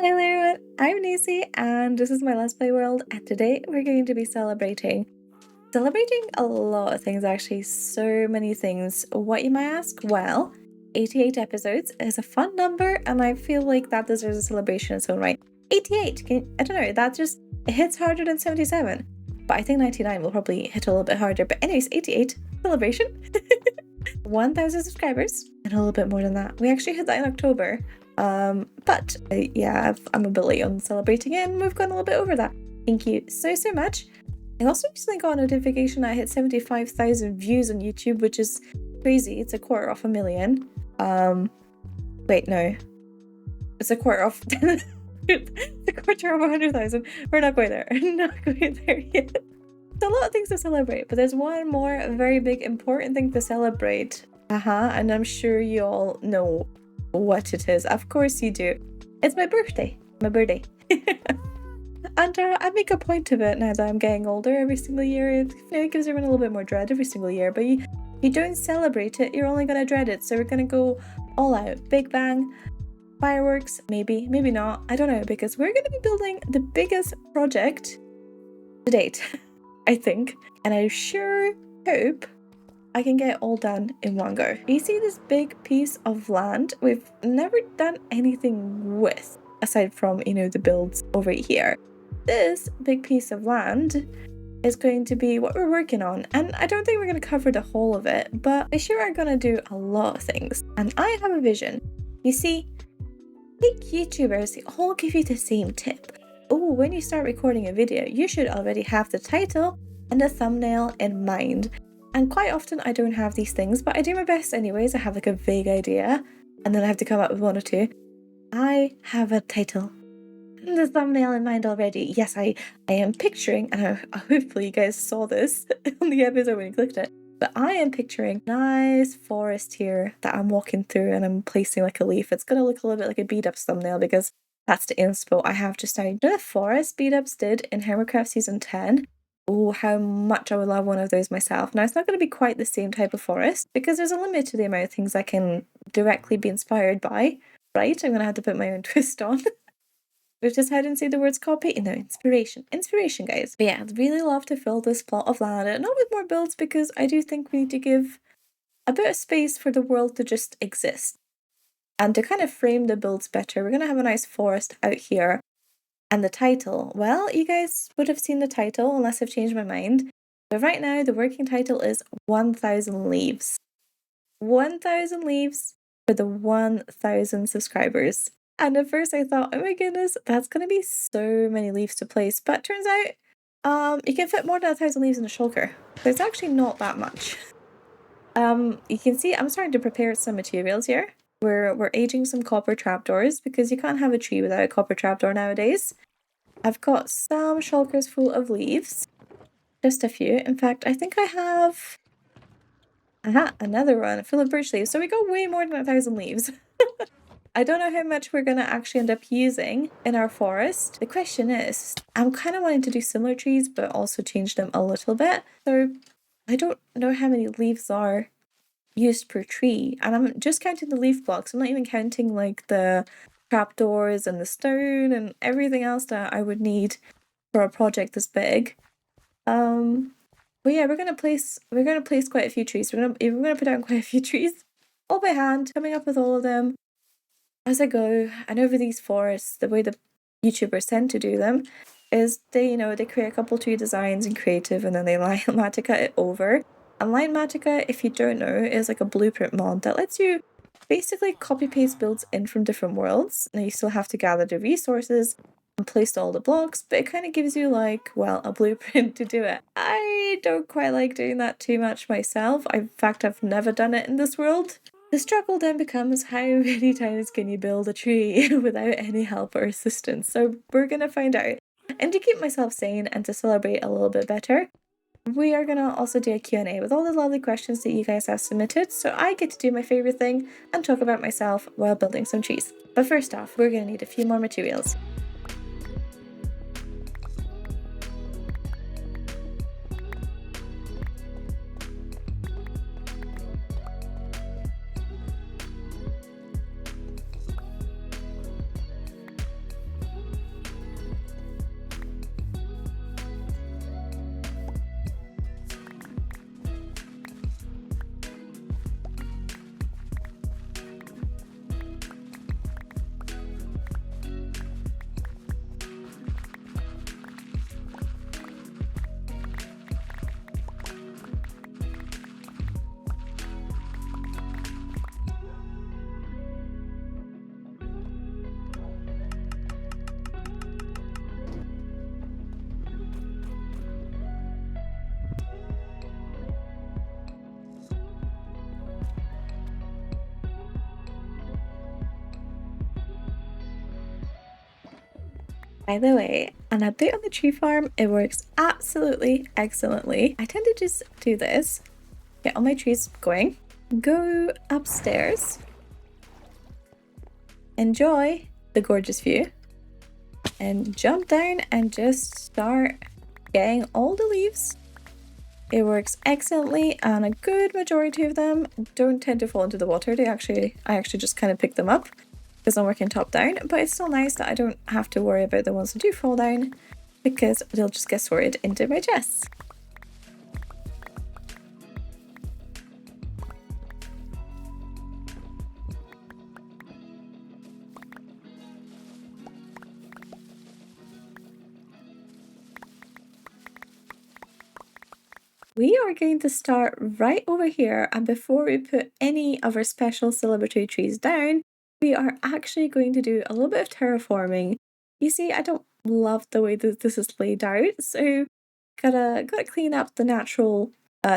Hello everyone, I'm Nancy and this is my Let's Play world, and today we're going to be celebrating a lot of things actually, so many things. What you might ask? Well, 88 episodes is a fun number and I feel like that deserves a celebration in its own right. 88, I don't know, that just hits harder than 77, but I think 99 will probably hit a little bit harder. But anyways, 88, celebration. 1,000 subscribers and a little bit more than that. We actually hit that in October. Yeah, I'm a bit late on celebrating it and we've gone a little bit over that. Thank you so much. I also recently got a notification I hit 75,000 views on YouTube, which is crazy. It's a quarter of a million. Wait, no. It's a quarter of it's a quarter of 100,000. We're not going there. Not going there yet. There's a lot of things to celebrate, but there's one more very big important thing to celebrate. And I'm sure you all know what it is. Of course you do. It's my birthday. And I make a point of it now that I'm getting older every single year. It gives everyone a little bit more dread every single year, but you don't celebrate it, you're only gonna dread it. So we're gonna go all out. Big bang, fireworks, maybe not, I don't know, because we're gonna be building the biggest project to date, I think. And I sure hope I can get it all done in one go. You see this big piece of land we've never done anything with, aside from, the builds over here. This big piece of land is going to be what we're working on, and I don't think we're going to cover the whole of it, but we sure are going to do a lot of things. And I have a vision. You see, big YouTubers, they all give you the same tip. Oh, when you start recording a video, you should already have the title and the thumbnail in mind. And quite often I don't have these things, but I do my best anyways. I have like a vague idea and then I have to come up with one or two. I have a title and the thumbnail in mind already. Yes, I am picturing, and hopefully you guys saw this on the episode when you clicked it, but I am picturing a nice forest here that I'm walking through and I'm placing like a leaf. It's going to look a little bit like a beat-ups thumbnail because that's the inspo I have just now. The forest beat-ups did in Hermitcraft Season 10. Oh, how much I would love one of those myself. Now, it's not going to be quite the same type of forest because there's a limit to the amount of things I can directly be inspired by, right? I'm going to have to put my own twist on. We've just had to say the words copy. No, inspiration. Inspiration, guys. But yeah, I'd really love to fill this plot of land, and not with more builds because I do think we need to give a bit of space for the world to just exist. And to kind of frame the builds better, we're going to have a nice forest out here. And the title, well, you guys would have seen the title unless I've changed my mind. But right now, the working title is 1,000 leaves. 1,000 leaves for the 1,000 subscribers. And at first I thought, oh my goodness, that's going to be so many leaves to place. But turns out, you can fit more than 1,000 leaves in a shulker. So it's actually not that much. You can see I'm starting to prepare some materials here. We're aging some copper trapdoors because you can't have a tree without a copper trapdoor nowadays. I've got some shulkers full of leaves. Just a few. In fact, I think I have another one full of birch leaves. So we got way more than 1,000 leaves. I don't know how much we're going to actually end up using in our forest. The question is, I'm kind of wanting to do similar trees, but also change them a little bit. So I don't know how many leaves are used per tree, and I'm just counting the leaf blocks. I'm not even counting like the trapdoors and the stone and everything else that I would need for a project this big. But yeah, we're gonna place quite a few trees. We're gonna put down quite a few trees all by hand, coming up with all of them as I go. And over these forests, the way the YouTubers tend to do them is they create a couple tree designs in creative and then they line matica it over. And Line Matica, if you don't know, is like a blueprint mod that lets you basically copy-paste builds in from different worlds. Now you still have to gather the resources and place all the blocks, but it kind of gives you like, well, a blueprint to do it. I don't quite like doing that too much myself. In fact, I've never done it in this world. The struggle then becomes how many times can you build a tree without any help or assistance? So we're gonna find out. And to keep myself sane and to celebrate a little bit better, we are going to also do a Q&A with all the lovely questions that you guys have submitted, so I get to do my favourite thing and talk about myself while building some trees. But first off, we're going to need a few more materials. By the way, an update on the tree farm, it works absolutely excellently. I tend to just do this, get all my trees going, go upstairs, enjoy the gorgeous view, and jump down and just start getting all the leaves. It works excellently, and a good majority of them don't tend to fall into the water. I actually just kind of pick them up because I'm working top down, but it's still nice that I don't have to worry about the ones that do fall down because they'll just get sorted into my chests. We are going to start right over here, and before we put any of our special celebratory trees down, we are actually going to do a little bit of terraforming. You see, I don't love the way that this is laid out, so gotta clean up the natural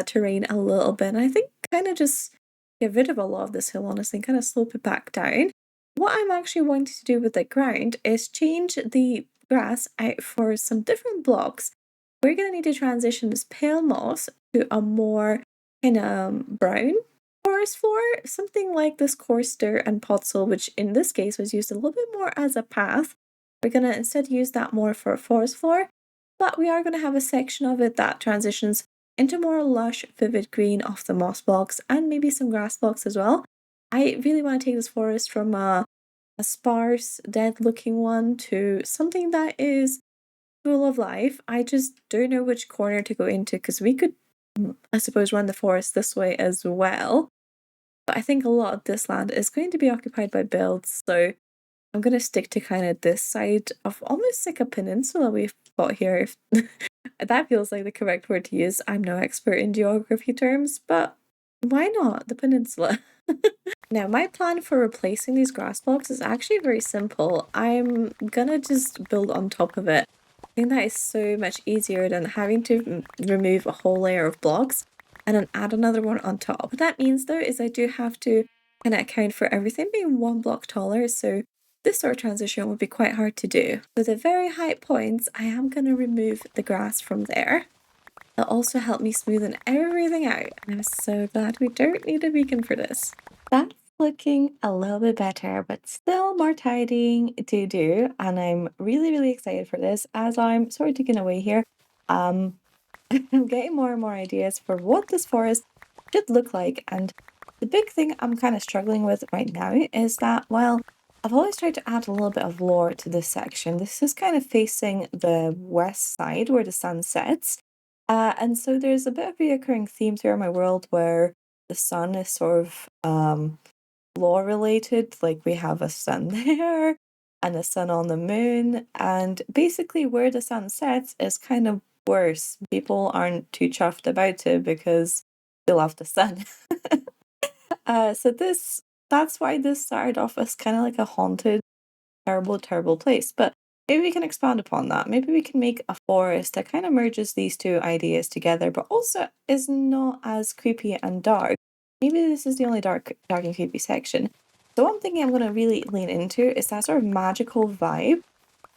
terrain a little bit, and I think kind of just get rid of a lot of this hill, honestly, kind of slope it back down. What I'm actually wanting to do with the ground is change the grass out for some different blocks. We're going to need to transition this pale moss to a more kind of brown forest floor, something like this coarse dirt and podzol, which in this case was used a little bit more as a path. We're going to instead use that more for a forest floor, but we are going to have a section of it that transitions into more lush, vivid green off the moss blocks and maybe some grass blocks as well. I really want to take this forest from a sparse, dead looking one to something that is full of life. I just don't know which corner to go into because we could, I suppose, run the forest this way as well. But I think a lot of this land is going to be occupied by builds, so I'm going to stick to kind of this side of almost like a peninsula we've got here. If that feels like the correct word to use. I'm no expert in geography terms, but why not the peninsula? Now, my plan for replacing these grass blocks is actually very simple. I'm gonna just build on top of it. I think that is so much easier than having to remove a whole layer of blocks and then add another one on top. What that means though is I do have to kind of account for everything being one block taller, so this sort of transition would be quite hard to do. So the very high points, I am going to remove the grass from there. It'll also help me smoothen everything out, and I'm so glad we don't need a beacon for this. That's looking a little bit better, but still more tidying to do, and I'm really excited for this as I'm sort of digging away here. I'm getting more and more ideas for what this forest should look like, and the big thing I'm kind of struggling with right now is that, well, I've always tried to add a little bit of lore to this section. This is kind of facing the west side where the sun sets, and so there's a bit of a recurring theme throughout my world where the sun is sort of lore related, like we have a sun there and a sun on the moon, and basically where the sun sets is kind of worse. People aren't too chuffed about it because they love the sun. So that's why this started off as kind of like a haunted, terrible place. But maybe we can expand upon that. Maybe we can make a forest that kind of merges these two ideas together, but also is not as creepy and dark. Maybe this is the only dark and creepy section. So what I'm thinking I'm going to really lean into is that sort of magical vibe.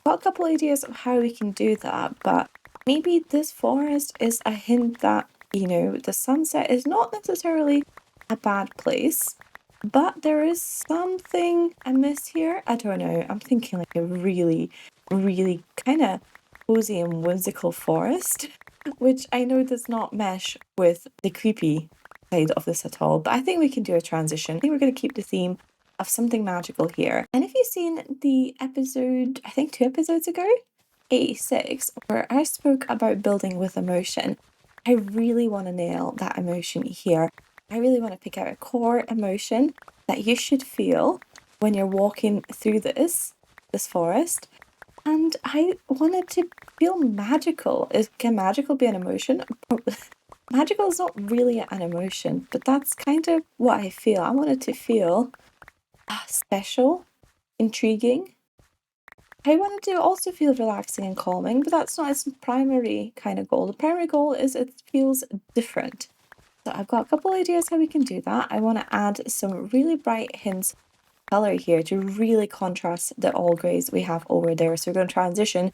Got a couple ideas of how we can do that, but maybe this forest is a hint that, you know, the sunset is not necessarily a bad place, but there is something amiss here. I don't know. I'm thinking like a really kind of cozy and whimsical forest, which I know does not mesh with the creepy side of this at all, but I think we can do a transition. I think we're going to keep the theme of something magical here. And if you've seen the episode, I think 2 episodes ago, 86, where I spoke about building with emotion, I really want to nail that emotion here. I really want to pick out a core emotion that you should feel when you're walking through this forest. And I wanted to feel magical. Can magical be an emotion? Magical is not really an emotion, but that's kind of what I feel. I wanted to feel special, intriguing. I wanted to also feel relaxing and calming, but that's not its primary kind of goal. The primary goal is it feels different. So I've got a couple ideas how we can do that. I want to add some really bright hints color here to really contrast the all grays we have over there. So we're going to transition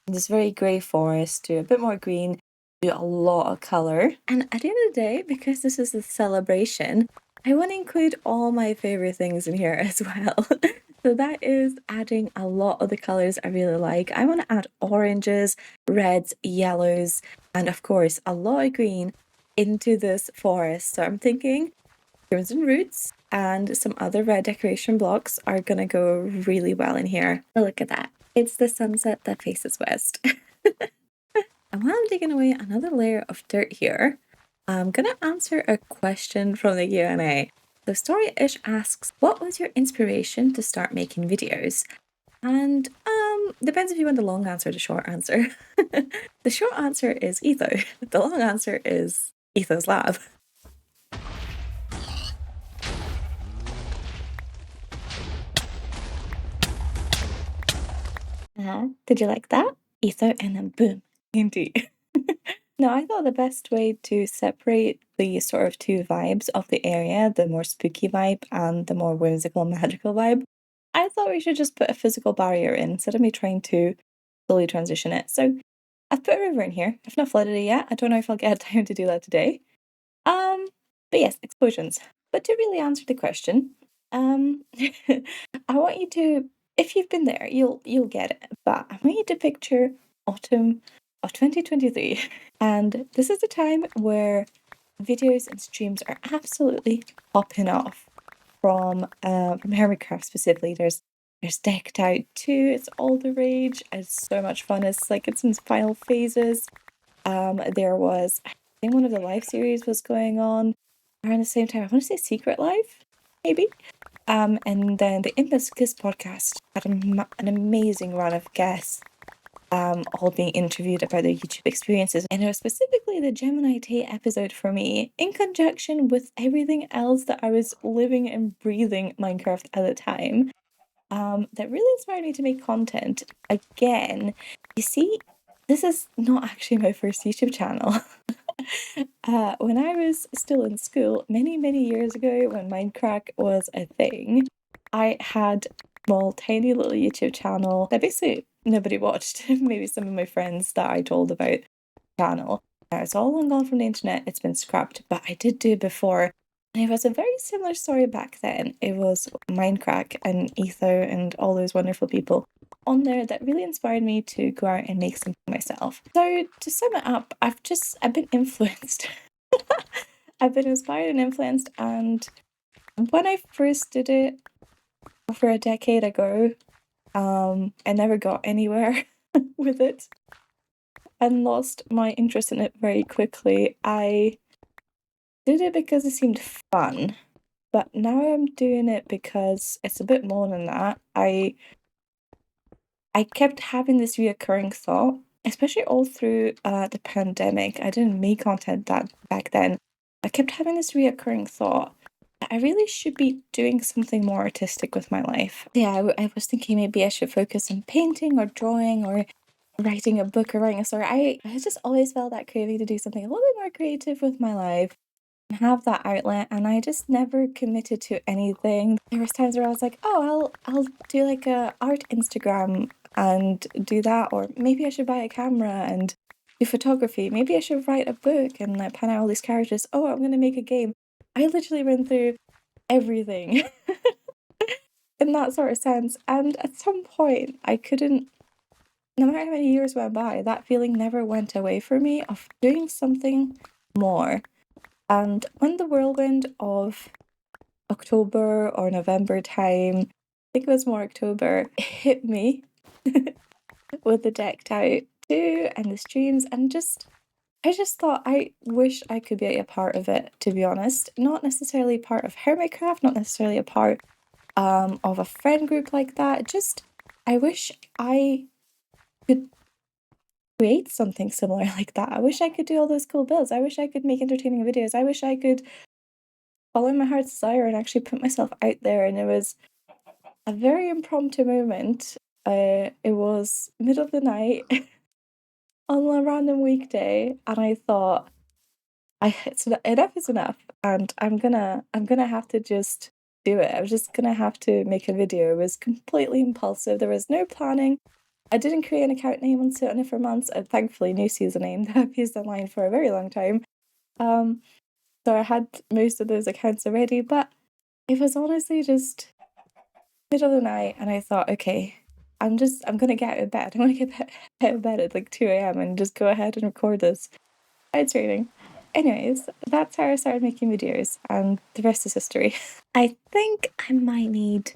from this very gray forest to a bit more green, to a lot of color. And at the end of the day, because this is a celebration, I want to include all my favorite things in here as well. So that is adding a lot of the colors I really like. I want to add oranges, reds, yellows, and of course a lot of green into this forest. So I'm thinking crimson roots and some other red decoration blocks are gonna go really well in here. Oh, look at that. It's the sunset that faces west. And while I'm digging away another layer of dirt here, I'm gonna answer a question from the Q&A. So Storyish asks, what was your inspiration to start making videos? And depends if you want the long answer or the short answer. The short answer is Etho. The long answer is Etho's lab. Did you like that? Etho and then boom, indeed. No, I thought the best way to separate the sort of two vibes of the area, the more spooky vibe and the more whimsical, magical vibe, I thought we should just put a physical barrier in instead of me trying to slowly transition it. So I've put a river in here. I've not flooded it yet. I don't know if I'll get time to do that today. But yes, explosions. But to really answer the question, I want you to, if you've been there, you'll get it. But I want you to picture autumn of 2023. And this is the time where videos and streams are absolutely popping off from Hermitcraft specifically. There's Decked Out too. It's all the rage. It's so much fun. It's like it's in its final phases. There was, I think one of the live series was going on around the same time. I want to say Secret Life, maybe. And then the Infamous Kiss podcast had an amazing run of guests, all being interviewed about their YouTube experiences. And it was specifically the Gemini Tate episode for me, in conjunction with everything else that I was living and breathing Minecraft at the time, that really inspired me to make content. Again, you see, this is not actually my first YouTube channel. When I was still in school, many, many years ago, when Minecraft was a thing, I had a small, tiny little YouTube channel that basically nobody watched. Maybe some of my friends that I told about the channel. It's all long gone from the internet. It's been scrapped, but I did do it before. And it was a very similar story back then. It was Minecraft and Etho and all those wonderful people on there that really inspired me to go out and make something myself. So to sum it up, I've been influenced. I've been inspired and influenced, and when I first did it over a decade ago, I never got anywhere with it and lost my interest in it very quickly. I did it because it seemed fun, but now I'm doing it because it's a bit more than that. I kept having this reoccurring thought, especially all through the pandemic. I didn't make content that back then. I kept having this reoccurring thought that I really should be doing something more artistic with my life. Yeah, I was thinking maybe I should focus on painting or drawing or writing a book or writing a story. I just always felt that craving to do something a little bit more creative with my life and have that outlet, and I just never committed to anything. There was times where I was like, oh, I'll do like a art Instagram and do that, or maybe I should buy a camera and do photography. Maybe I should write a book and like pan out all these characters. Oh, I'm gonna make a game. I literally went through everything in that sort of sense, and at some point I couldn't, no matter how many years went by, that feeling never went away for me of doing something more. And when the whirlwind of October or November time, I think it was more October, it hit me with the Decked Out too and the streams, and I just thought I wish I could be a part of it, to be honest. Not necessarily part of Hermitcraft, not necessarily a part of a friend group like that. Just I wish I could create something similar like that. I wish I could do all those cool builds. I wish I could make entertaining videos. I wish I could follow my heart's desire and actually put myself out there. And it was a very impromptu moment. It was middle of the night on a random weekday, and I thought, enough is enough, and I'm gonna have to just do it. I was just gonna have to make a video. It was completely impulsive. There was no planning. I didn't create an account name and sit on it for months. I thankfully knew Sue's a name that I've used online for a very long time. So I had most of those accounts already, but it was honestly just middle of the night, and I thought, okay, I'm gonna get out of bed. I'm gonna get out of bed at like 2 a.m. and just go ahead and record this. It's raining. Anyways, that's how I started making videos, and the rest is history. I think I might need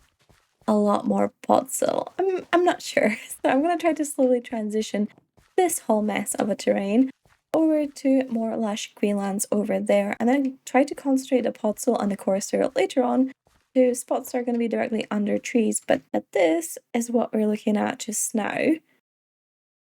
a lot more pot soil. I'm not sure. So I'm gonna try to slowly transition this whole mess of a terrain over to more lush greenlands over there, and then try to concentrate the pot soil on the coarser later on to spots that are going to be directly under trees. But this is what we're looking at just now,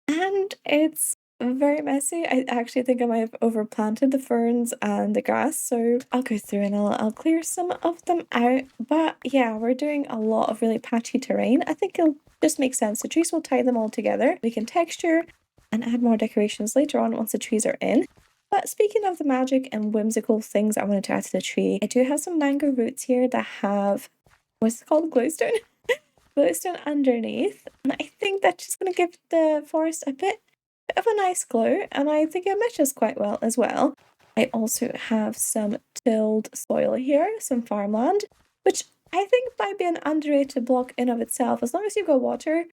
and it's very messy. I actually think I might have overplanted the ferns and the grass, so I'll go through and I'll clear some of them out. But yeah, we're doing a lot of really patchy terrain. I think it'll just make sense. The trees will tie them all together. We can texture and add more decorations later on once the trees are in. But speaking of the magic and whimsical things I wanted to add to the tree, I do have some mango roots here that have, what's it called, glowstone? Glowstone underneath. And I think that's just going to give the forest a bit of a nice glow, and I think it matches quite well as well. I also have some tilled soil here, some farmland, which I think might be an underrated block in of itself. As long as you've got water,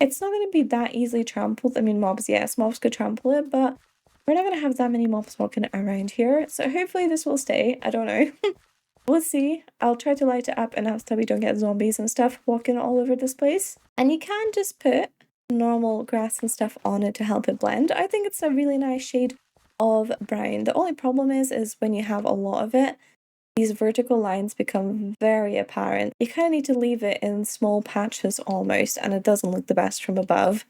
it's not going to be that easily trampled. I mean, mobs, yes, mobs could trample it, but we're not going to have that many mobs walking around here. So hopefully this will stay. I don't know. We'll see. I'll try to light it up enough so we don't get zombies and stuff walking all over this place. And you can just put normal grass and stuff on it to help it blend. I think it's a really nice shade of brown. The only problem is when you have a lot of it, these vertical lines become very apparent. You kind of need to leave it in small patches almost, and it doesn't look the best from above.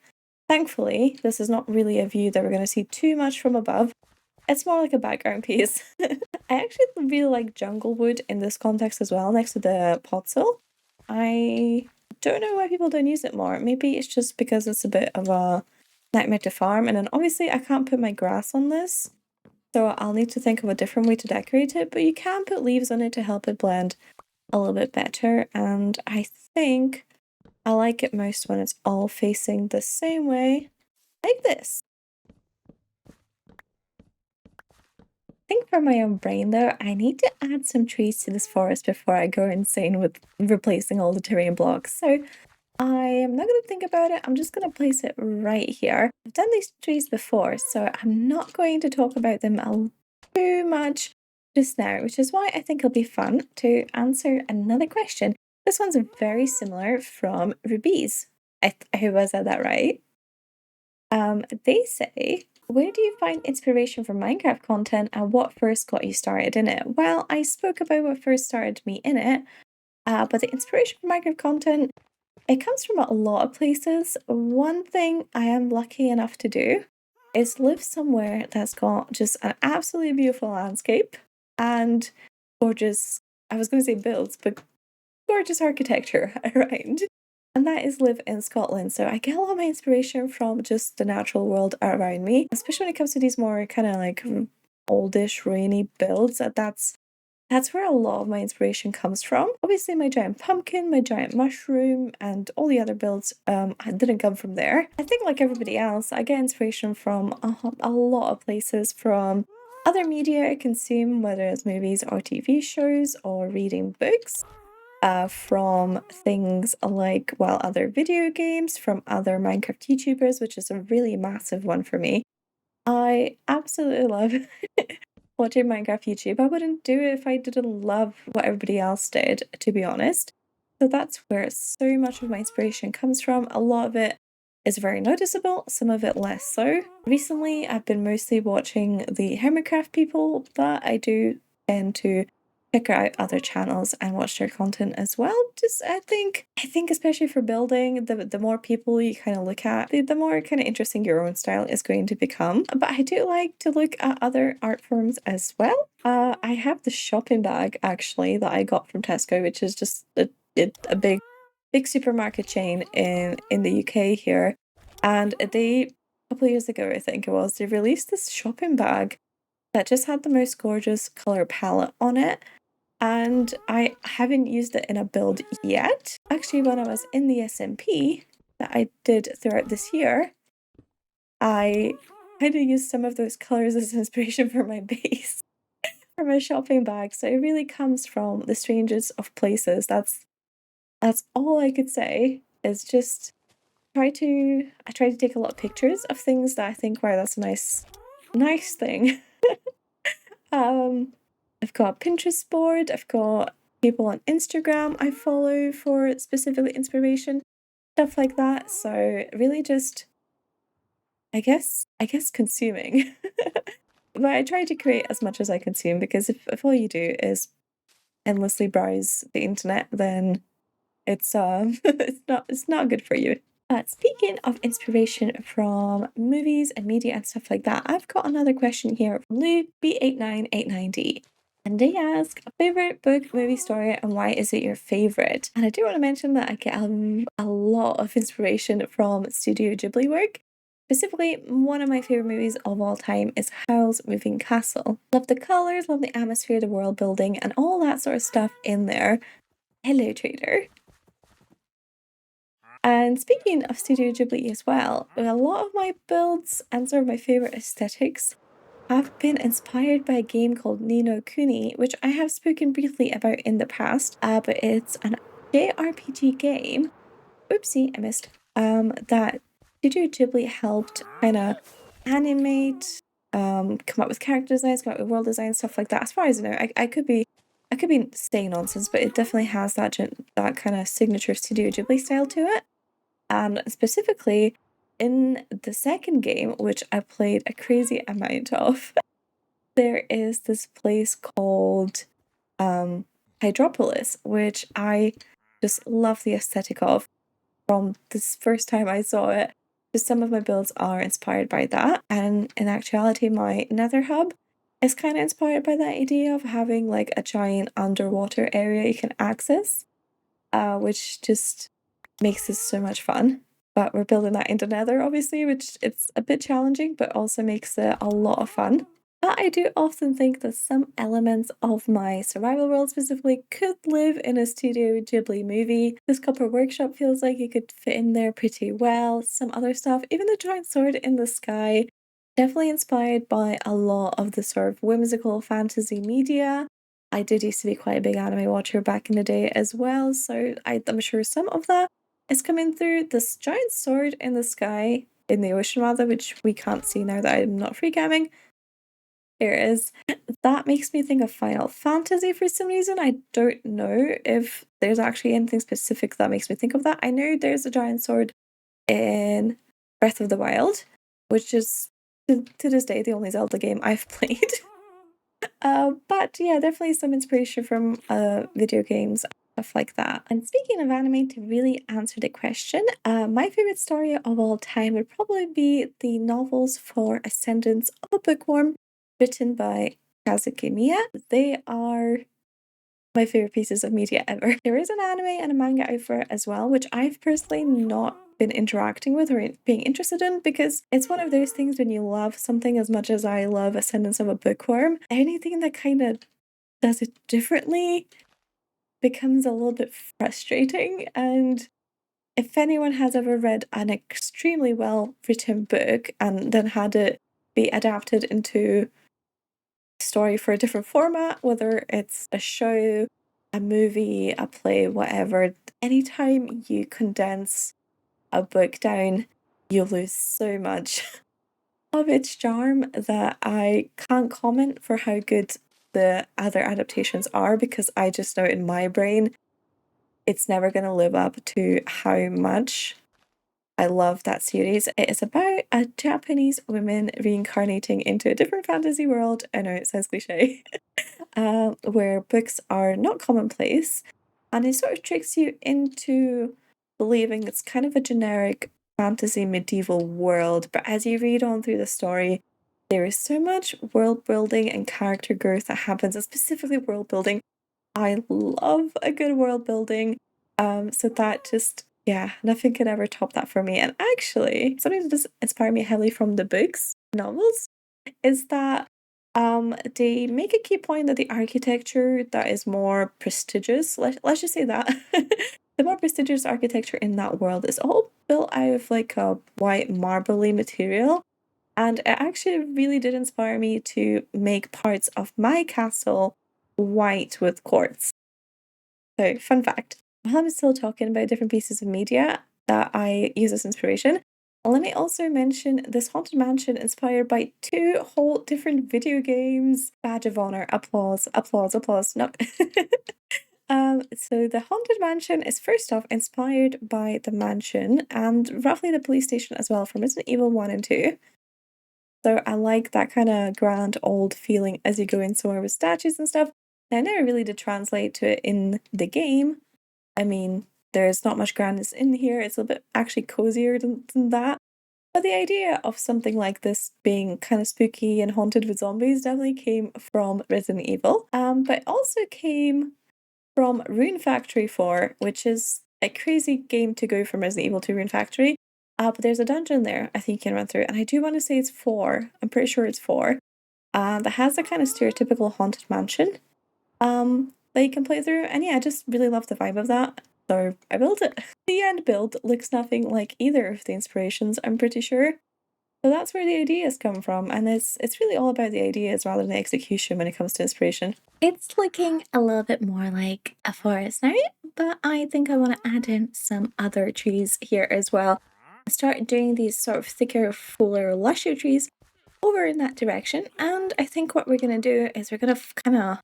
Thankfully, this is not really a view that we're going to see too much from above. It's more like a background piece. I actually really like jungle wood in this context as well, next to the potsil. I don't know why people don't use it more. Maybe it's just because it's a bit of a nightmare to farm, and then obviously I can't put my grass on this, so I'll need to think of a different way to decorate it, but you can put leaves on it to help it blend a little bit better, and I think I like it most when it's all facing the same way, like this. I think for my own brain though, I need to add some trees to this forest before I go insane with replacing all the terrain blocks. So I am not going to think about it. I'm just going to place it right here. I've done these trees before, so I'm not going to talk about them too much just now, which is why I think it'll be fun to answer another question. This one's very similar from Rubies. I hope I said that right. They say, where do you find inspiration for Minecraft content and what first got you started in it? Well, I spoke about what first started me in it, but the inspiration for Minecraft content, it comes from a lot of places. One thing I am lucky enough to do is live somewhere that's got just an absolutely beautiful landscape and gorgeous, I was going to say builds, but gorgeous architecture around. And that is live in Scotland. So I get a lot of my inspiration from just the natural world around me, especially when it comes to these more kind of like oldish, ruiny builds. That's where a lot of my inspiration comes from. Obviously, my giant pumpkin, my giant mushroom, and all the other builds didn't come from there. I think like everybody else, I get inspiration from a lot of places, from other media I consume, whether it's movies or TV shows or reading books. From things like, well, other video games, from other Minecraft YouTubers, which is a really massive one for me. I absolutely love watching Minecraft YouTube. I wouldn't do it if I didn't love what everybody else did, to be honest. So that's where so much of my inspiration comes from. A lot of it is very noticeable, some of it less so. Recently, I've been mostly watching the Hermitcraft people, but I do tend to check out other channels and watch their content as well. Just I think especially for building, the more people you kind of look at, the more kind of interesting your own style is going to become. But I do like to look at other art forms as well. I have the shopping bag actually that I got from Tesco, which is just a big supermarket chain in the UK here, and they, a couple of years ago I think it was, they released this shopping bag that just had the most gorgeous color palette on it. and I haven't used it in a build yet. Actually, when I was in the SMP that I did throughout this year, I kind of used some of those colors as inspiration for my base, for my shopping bag. So it really comes from the strangest of places. That's all I could say, is just I try to take a lot of pictures of things that I think, wow, that's a nice thing. I've got a Pinterest board, I've got people on Instagram I follow for specifically inspiration, stuff like that. So really just I guess consuming. But I try to create as much as I consume, because if all you do is endlessly browse the internet, then it's it's not good for you. Speaking of inspiration from movies and media and stuff like that, I've got another question here from Luke B8989D. And they ask, a favorite book, movie, story, and why is it your favorite? And I do want to mention that I get a lot of inspiration from Studio Ghibli work. Specifically, one of my favorite movies of all time is Howl's Moving Castle. Love the colors, love the atmosphere, the world building, and all that sort of stuff in there. Hello, trader. And speaking of Studio Ghibli as well, a lot of my builds and sort of my favorite aesthetics have been inspired by a game called Ni no Kuni, which I have spoken briefly about in the past, but it's an JRPG game. Oopsie, I missed. That Studio Ghibli helped kind of animate, come up with character designs, come up with world design, stuff like that. As far as I know, I could be saying nonsense, but it definitely has that kind of signature Studio Ghibli style to it. And specifically, in the second game, which I played a crazy amount of, there is this place called Hydropolis, which I just love the aesthetic of. From this first time I saw it, just some of my builds are inspired by that. And in actuality, my Nether hub is kind of inspired by that idea of having like a giant underwater area you can access, which just makes this so much fun. But we're building that into Nether, obviously, which it's a bit challenging, but also makes it a lot of fun. But I do often think that some elements of my survival world specifically could live in a Studio Ghibli movie. This Copper Workshop feels like it could fit in there pretty well. Some other stuff, even the giant sword in the sky, definitely inspired by a lot of the sort of whimsical fantasy media. I did used to be quite a big anime watcher back in the day as well, so I'm sure some of that is coming through. This giant sword in the sky, in the ocean rather, which we can't see now that I'm not free camming. Here it is. That makes me think of Final Fantasy for some reason. I don't know if there's actually anything specific that makes me think of that. I know there's a giant sword in Breath of the Wild, which is to this day the only Zelda game I've played. But yeah, definitely some inspiration from video games, stuff like that. And speaking of anime, to really answer the question, my favorite story of all time would probably be the novels for Ascendance of a Bookworm, written by Kazuki Miya. They are my favorite pieces of media ever. There is an anime and a manga out for it as well, which I've personally not been interacting with or being interested in, because it's one of those things when you love something as much as I love Ascendance of a Bookworm, anything that kind of does it differently becomes a little bit frustrating. And if anyone has ever read an extremely well written book and then had it be adapted into story for a different format, whether it's a show, a movie, a play, whatever, anytime you condense a book down, you lose so much of its charm that I can't comment for how good the other adaptations are, because I just know in my brain it's never going to live up to how much I love that series. It is about a Japanese woman reincarnating into a different fantasy world. I know it sounds cliche, where books are not commonplace, and it sort of tricks you into believing it's kind of a generic fantasy medieval world. But as you read on through the story, there is so much world building and character growth that happens, and specifically world building. I love a good world building. So that just, yeah, nothing can ever top that for me. And actually, something that does inspire me heavily from the books, novels, is that They make a key point that the architecture that is more prestigious, let's just say that, the more prestigious architecture in that world is all built out of like a white marbly material. And it actually really did inspire me to make parts of my castle white with quartz. So, fun fact, while I'm still talking about different pieces of media that I use as inspiration, let me also mention this haunted mansion inspired by two whole different video games. Badge of honor, applause, applause, applause. No. So the haunted mansion is first off inspired by the mansion and roughly the police station as well from Resident Evil 1 and 2. So I like that kind of grand old feeling as you go in somewhere with statues and stuff. And I never really did translate to it in the game. I mean, there's not much grandness in here. It's a bit actually cozier than that. But the idea of something like this being kind of spooky and haunted with zombies definitely came from Resident Evil. But also came from Rune Factory 4, which is a crazy game to go from Resident Evil to Rune Factory. But there's a dungeon there I think you can run through, and I do want to say it's 4. I'm pretty sure it's 4. That has a kind of stereotypical haunted mansion that you can play through. And yeah, I just really love the vibe of that. So I built it. The end build looks nothing like either of the inspirations, I'm pretty sure. So that's where the ideas come from, and it's really all about the ideas rather than the execution when it comes to inspiration. It's looking a little bit more like a forest now, but I think I want to add in some other trees here as well. Start doing these sort of thicker, fuller, lusher trees over in that direction, and I think what we're going to do is we're going to kind of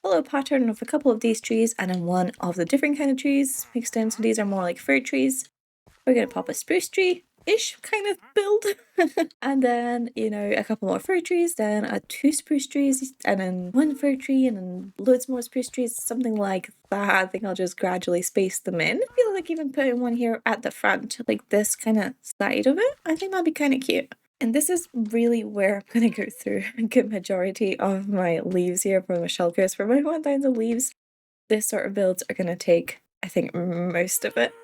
follow a pattern of a couple of these trees and then one of the different kind of trees mixed in. So these are more like fir trees. We're going to pop a spruce tree-ish kind of build. And then, you know, a couple more fir trees, then two spruce trees, and then one fir tree, and then loads more spruce trees, something like that. I think I'll just gradually space them in. I feel like even putting one here at the front, like this kind of side of it, I think that'd be kind of cute. And this is really where I'm going to go through a good majority of my leaves here for my shulkers. For my 1000 leaves, this sort of builds are going to take, I think, most of it.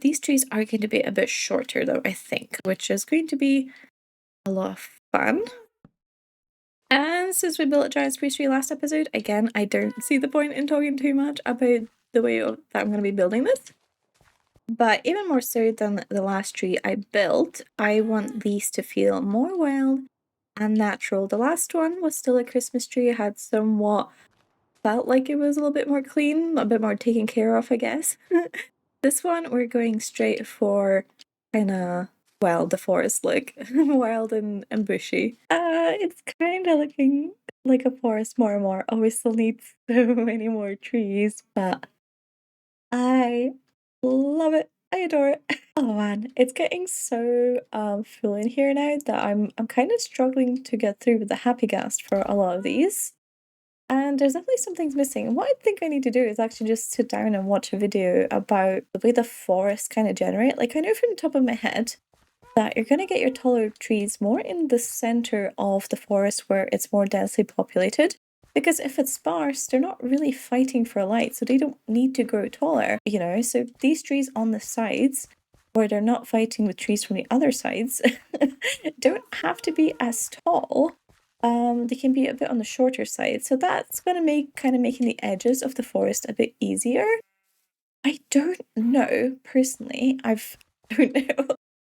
These trees are going to be a bit shorter though, I think, which is going to be a lot of fun. And since we built a giant spruce tree last episode, again, I don't see the point in talking too much about the way that I'm going to be building this. But even more so than the last tree I built, I want these to feel more wild and natural. The last one was still a Christmas tree. It had somewhat felt like it was a little bit more clean, a bit more taken care of, I guess. This one, we're going straight for kind of, well, the forest look. Wild and bushy. It's kind of looking like a forest more and more. Oh, we still need so many more trees, but I love it. I adore it. Oh man, it's getting so full in here now that I'm kind of struggling to get through with the happy ghast for a lot of these. And there's definitely some things missing. What I think I need to do is actually just sit down and watch a video about the way the forests kind of generate. Like I know from the top of my head that you're going to get your taller trees more in the center of the forest where it's more densely populated. Because if it's sparse, they're not really fighting for light, so they don't need to grow taller, you know? So these trees on the sides, where they're not fighting with trees from the other sides, don't have to be as tall. They can be a bit on the shorter side. So that's going to make kind of making the edges of the forest a bit easier. I don't know, personally, I don't know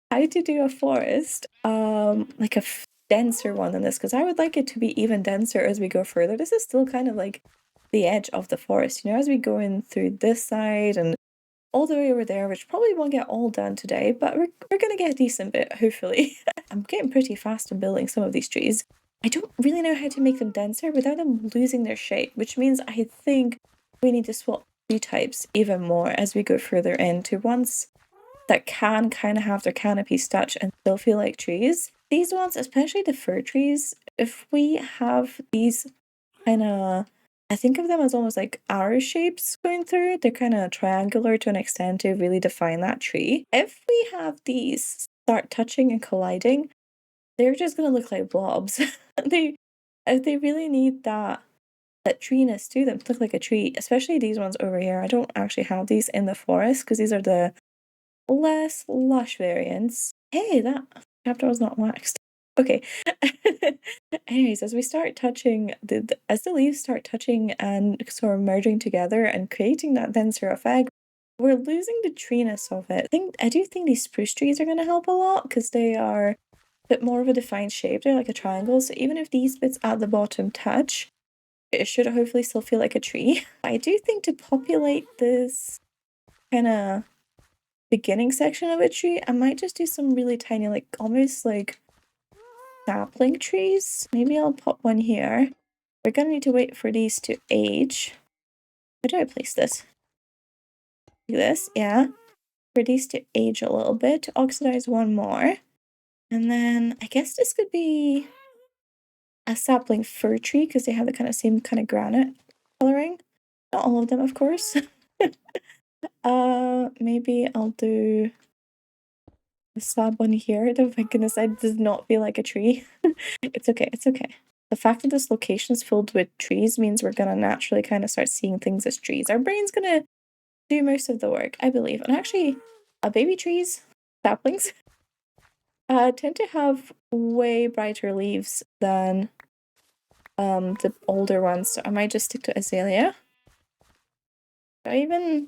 how to do a forest, like a denser one than this, because I would like it to be even denser as we go further. This is still kind of like the edge of the forest, you know, as we go in through this side and all the way over there, which probably won't get all done today, but we're gonna get a decent bit, hopefully. I'm getting pretty fast in building some of these trees. I don't really know how to make them denser without them losing their shape, which means I think we need to swap tree types even more as we go further into ones that can kind of have their canopies touch and still feel like trees. These ones, especially the fir trees, if we have these kind of, I think of them as almost like arrow shapes going through. They're kind of triangular to an extent to really define that tree. If we have these start touching and colliding, they're just going to look like blobs. they really need that treeness to them to look like a tree, especially these ones over here. I don't actually have these in the forest because these are the less lush variants. Hey, that chapter was not waxed. Okay. Anyways, as we start touching, as the leaves start touching and sort of merging together and creating that denser effect, we're losing the treeness of it. I do think these spruce trees are going to help a lot because they are a bit more of a defined shape. They're like a triangle, so even if these bits at the bottom touch, it should hopefully still feel like a tree. I do think to populate this kind of beginning section of a tree, I might just do some really tiny, like almost like sapling trees. Maybe I'll pop one here. We're gonna need to wait for these to age. Where do I place this? Do this, yeah. For these to age a little bit, to oxidize one more. And then I guess this could be a sapling fir tree because they have the kind of same kind of granite coloring. Not all of them, of course. Maybe I'll do a slab one here. Oh my goodness, that does not feel like a tree. It's okay, it's okay. The fact that this location is filled with trees means we're gonna naturally kind of start seeing things as trees. Our brain's gonna do most of the work, I believe. And actually, baby trees, saplings, tend to have way brighter leaves than the older ones. So I might just stick to azalea. Do I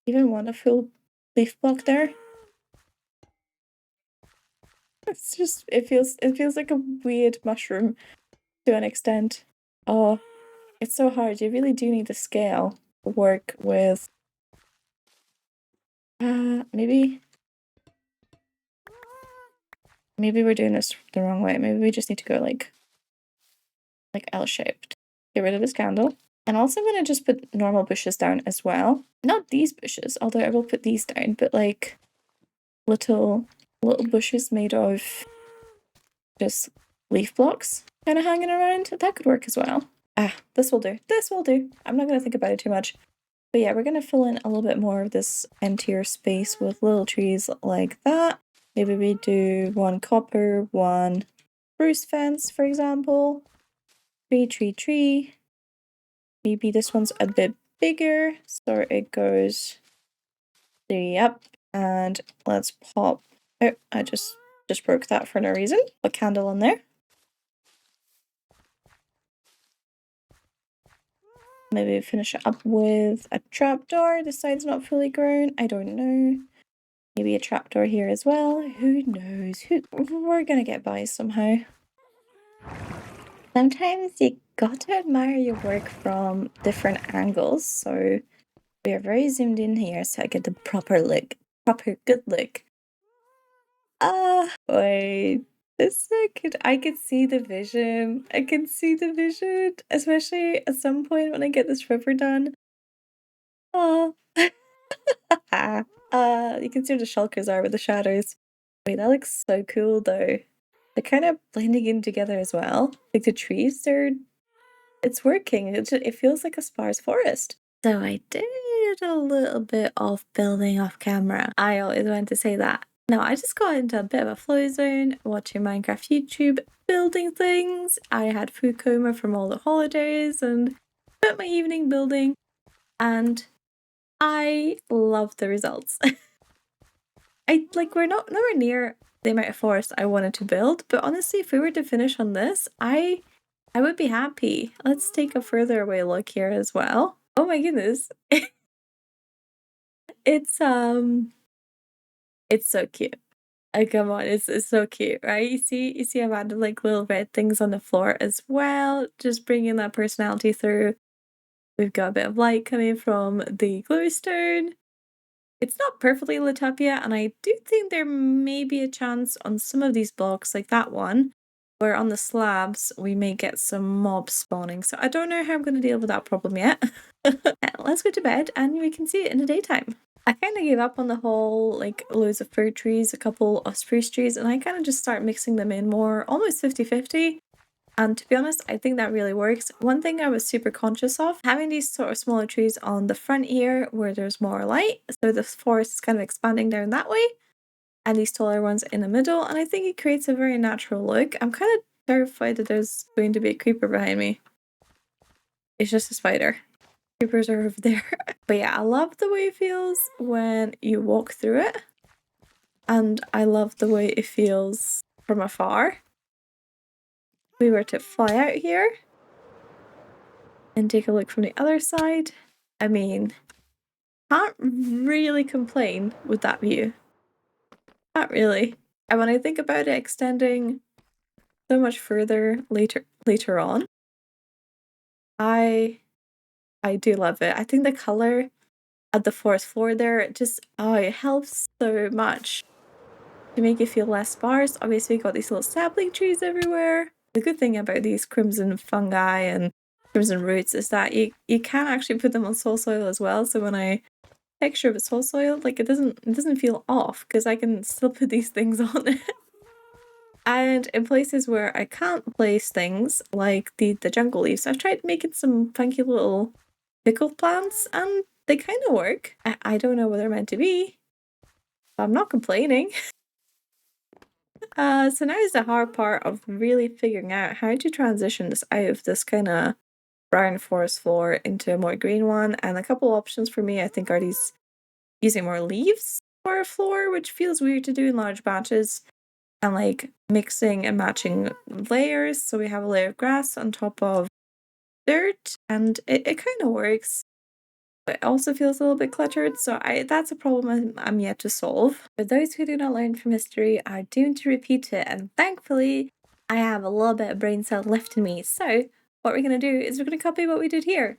even want a full leaf block there? It's just it feels like a weird mushroom to an extent. Oh, it's so hard. You really do need the scale to work with. Maybe we're doing this the wrong way. Maybe we just need to go like L-shaped. Get rid of this candle. And also I'm gonna just put normal bushes down as well. Not these bushes, although I will put these down, but like little bushes made of just leaf blocks kind of hanging around. That could work as well. This will do. This will do. I'm not gonna think about it too much. But yeah, we're gonna fill in a little bit more of this emptier space with little trees like that. Maybe we do one copper, one spruce fence, for example. Tree. Maybe this one's a bit bigger, so it goes 3 up. And let's pop. Oh, I just broke that for no reason. A candle on there. Maybe finish it up with a trapdoor. This side's not fully grown. I don't know. Maybe a trapdoor here as well. Who knows? We're gonna get by somehow. Sometimes you gotta admire your work from different angles. So we are very zoomed in here so I get the proper look. Proper good look. Wait. A second. I can see the vision. I can see the vision. Especially at some point when I get this river done. Oh. You can see where the shulkers are with the shadows. Wait, that looks so cool though. They're kind of blending in together as well. Like the trees, it's working. It feels like a sparse forest. So I did a little bit of building off camera. I always want to say that. Now I just got into a bit of a flow zone, watching Minecraft YouTube, building things. I had food coma from all the holidays and spent my evening building, and I love the results. We're nowhere near the amount of forest I wanted to build, but honestly, if we were to finish on this, I would be happy. Let's take a further away look here as well. Oh my goodness. It's so cute. Come on, it's so cute, right? You see I've added like little red things on the floor as well, just bringing that personality through. We've got a bit of light coming from the glowstone. It's not perfectly lit up yet, and I do think there may be a chance on some of these blocks, like that one, where on the slabs we may get some mobs spawning. So I don't know how I'm going to deal with that problem yet. Let's go to bed and we can see it in the daytime. I kind of gave up on the whole, like, loads of fir trees, a couple of spruce trees, and I kind of just start mixing them in more, almost 50-50. And to be honest, I think that really works. One thing I was super conscious of, having these sort of smaller trees on the front here where there's more light, so the forest is kind of expanding down that way, and these taller ones in the middle, and I think it creates a very natural look. I'm kind of terrified that there's going to be a creeper behind me. It's just a spider. Creepers are over there. But yeah, I love the way it feels when you walk through it, and I love the way it feels from afar. we were to fly out here and take a look from the other side, I mean, can't really complain with that view. Not really. And when I think about it extending so much further later on, I do love it. I think the color at the forest floor there, it helps so much to make it feel less sparse. Obviously, you got these little sapling trees everywhere. The good thing about these crimson fungi and crimson roots is that you can actually put them on soul soil as well. So when I texture with soul soil, like it doesn't feel off because I can still put these things on it. And in places where I can't place things like the jungle leaves, I've tried making some funky little pickled plants and they kind of work. I don't know what they're meant to be, but I'm not complaining. So now is the hard part of really figuring out how to transition this out of this kind of brown forest floor into a more green one. And a couple options for me, I think, are these using more leaves for a floor, which feels weird to do in large batches, and like mixing and matching layers. So we have a layer of grass on top of dirt, and it kind of works. But it also feels a little bit cluttered, so that's a problem I'm yet to solve. For those who do not learn from history are doomed to repeat it, and thankfully I have a little bit of brain cell left in me. So what we're going to do is we're going to copy what we did here.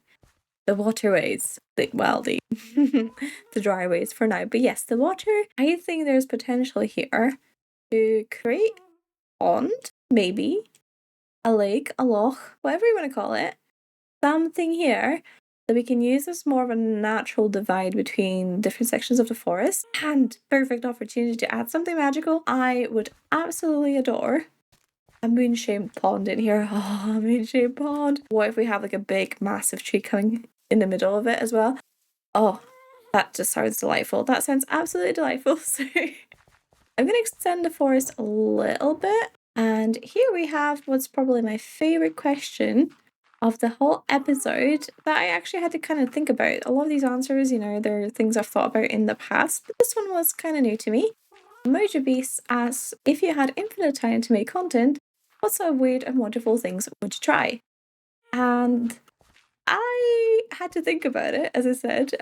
The waterways, the the dry ways for now. But yes, the water, I think there's potential here to create a pond, maybe, a lake, a loch, whatever you want to call it. Something here that we can use as more of a natural divide between different sections of the forest, and perfect opportunity to add something magical. I would absolutely adore a moon-shaped pond in here. Oh, a moon-shaped pond. What if we have like a big massive tree coming in the middle of it as well? Oh, that just sounds delightful. That sounds absolutely delightful. So I'm going to extend the forest a little bit, and here we have what's probably my favorite question of the whole episode that I actually had to kind of think about. A lot of these answers, they're things I've thought about in the past, but this one was kind of new to me. Mojo Beast asks, if you had infinite time to make content, what sort of weird and wonderful things would you try? And I had to think about it, as I said,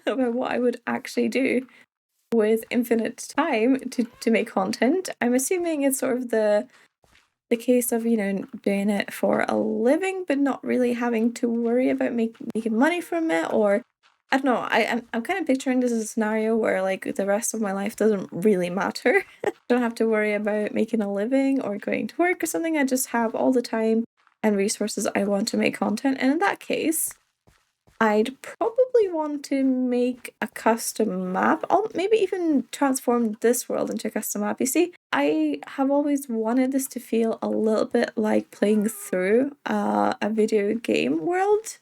about what I would actually do with infinite time to make content. I'm assuming it's sort of the case of, doing it for a living, but not really having to worry about making money from it, or I don't know. I'm kind of picturing this as a scenario where like the rest of my life doesn't really matter. Don't have to worry about making a living or going to work or something. I just have all the time and resources I want to make content. And in that case, I'd probably want to make a custom map, or maybe even transform this world into a custom map. You see, I have always wanted this to feel a little bit like playing through a video game world.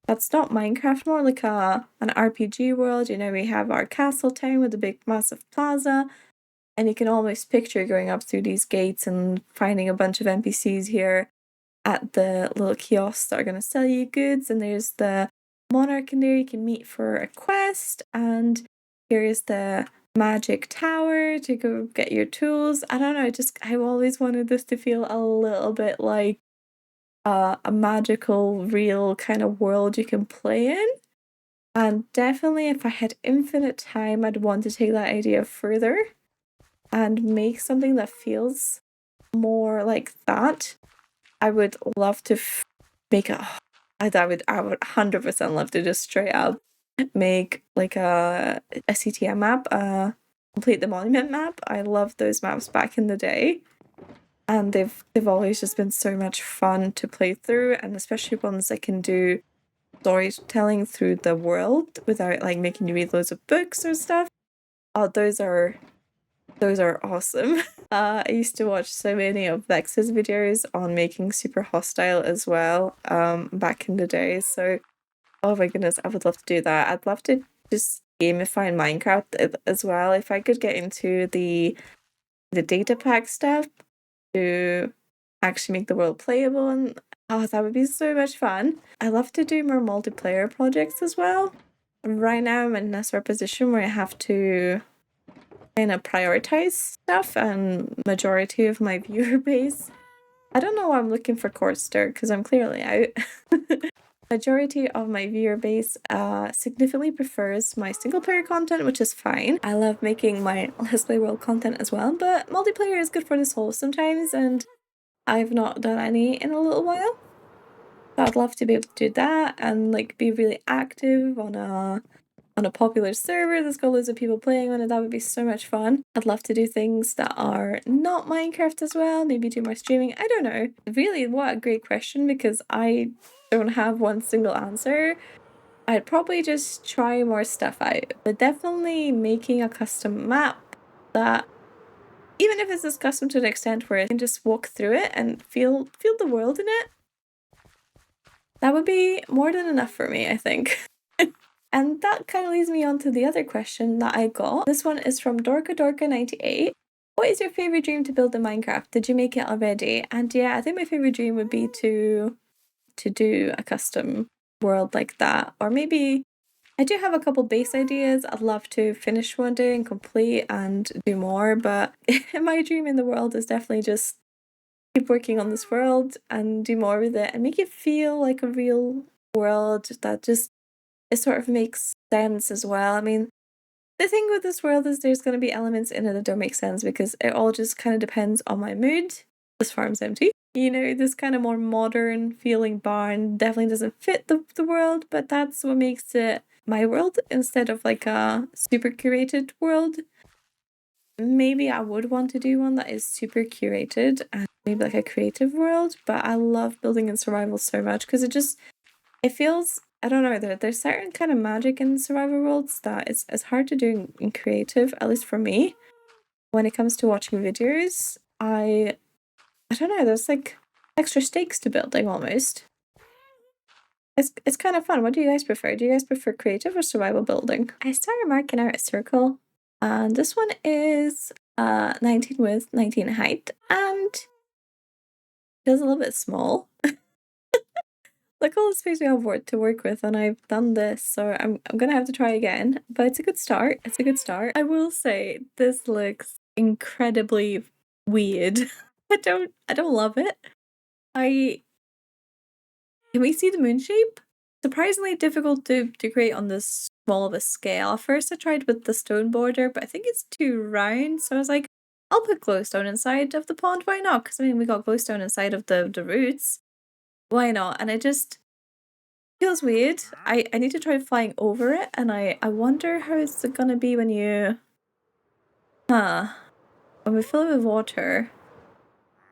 That's not Minecraft, more like an RPG world. We have our castle town with a big massive plaza, and you can almost picture going up through these gates and finding a bunch of NPCs here at the little kiosks that are going to sell you goods, and there's the monarch in there you can meet for a quest, and here's the magic tower to go get your tools. I don't know, I've always wanted this to feel a little bit like a magical, real kind of world you can play in. And definitely if I had infinite time, I'd want to take that idea further and make something that feels more like that. I would love to make I would 100% love to just straight up make like a CTM map, complete the monument map. I loved those maps back in the day, and they've always just been so much fun to play through, and especially ones that can do storytelling through the world without like making you read loads of books or stuff. Oh, those are awesome. I used to watch so many of Vex's videos on making Super Hostile as well, back in the day. So, oh my goodness, I would love to do that. I'd love to just gamify Minecraft as well. If I could get into the data pack stuff to actually make the world playable, and that would be so much fun. I love to do more multiplayer projects as well. Right now I'm in a sort of position where I have to kind of prioritize stuff, and majority of my viewer base I don't know why I'm looking for Corster, because I'm clearly out. Majority of my viewer base significantly prefers my single player content, which is fine. I love making my Let's Play World content as well, but multiplayer is good for the soul sometimes, and I've not done any in a little while. So I'd love to be able to do that and like be really active on a popular server that's got loads of people playing on it. That would be so much fun. I'd love to do things that are not Minecraft as well, maybe do more streaming. I don't know. Really, what a great question, because I don't have one single answer. I'd probably just try more stuff out, but definitely making a custom map that, even if it's just custom to an extent where I can just walk through it and feel the world in it, that would be more than enough for me, I think. And that kind of leads me on to the other question that I got. This one is from Dorka98. What is your favorite dream to build in Minecraft? Did you make it already? And yeah, I think my favorite dream would be to do a custom world like that. Or maybe I do have a couple base ideas I'd love to finish one day and complete and do more, but my dream in the world is definitely just keep working on this world and do more with it and make it feel like a real world that just it sort of makes sense as well. I mean, the thing with this world is there's going to be elements in it that don't make sense because it all just kind of depends on my mood. This farm's empty. You know, this kind of more modern feeling barn definitely doesn't fit the world, but that's what makes it my world instead of like a super curated world. Maybe I would want to do one that is super curated and maybe like a creative world, but I love building in survival so much because it feels, I don't know, there's certain kind of magic in survival worlds that it's hard to do in creative, at least for me. When it comes to watching videos, I don't know, there's like extra stakes to building almost. It's kind of fun. What do you guys prefer? Do you guys prefer creative or survival building? I started marking out a circle, and this one is 19 width, 19 height, and feels a little bit small. Look all the space we have to work with, and I've done this, so I'm gonna have to try again. But it's a good start. It's a good start. I will say this looks incredibly weird. I don't love it. Can we see the moon shape? Surprisingly difficult to create on this small of a scale. First I tried with the stone border, but I think it's too round, so I was like, I'll put glowstone inside of the pond, why not? Because I mean we got glowstone inside of the roots. Why not? And it just feels weird. I need to try flying over it, and I wonder how it's gonna be when you when we fill it with water.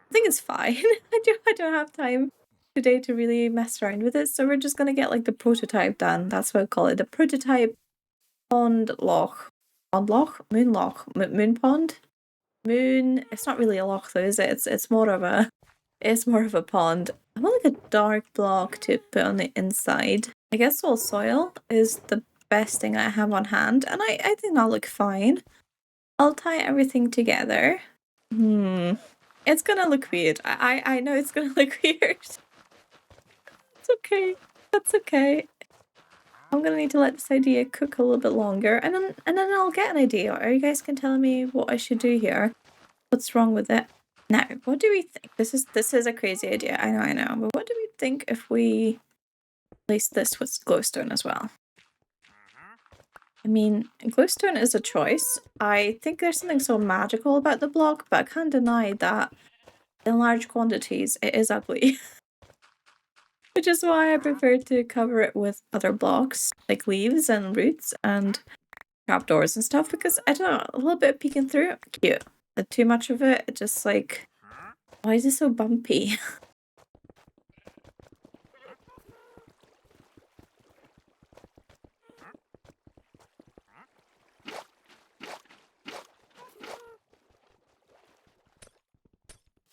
I think it's fine. I don't have time today to really mess around with it, so we're just gonna get like the prototype done. That's what I call it. The prototype pond loch. Pond loch? Moon loch. Moon pond? Moon, it's not really a loch though, is it? It's more of a pond. I want like a dark block to put on the inside. I guess all soil is the best thing I have on hand, and I think that'll look fine. I'll tie everything together. It's gonna look weird. I know it's gonna look weird. It's okay. That's okay. I'm gonna need to let this idea cook a little bit longer, and then I'll get an idea, or you guys can tell me what I should do here. What's wrong with it? Now, what do we think? This is a crazy idea. I know. But what do we think if we place this with glowstone as well? I mean, glowstone is a choice. I think there's something so magical about the block, but I can't deny that in large quantities it is ugly. Which is why I prefer to cover it with other blocks, like leaves and roots and trapdoors and stuff, because I don't know, a little bit peeking through, cute. But too much of it, it just like, why is it so bumpy?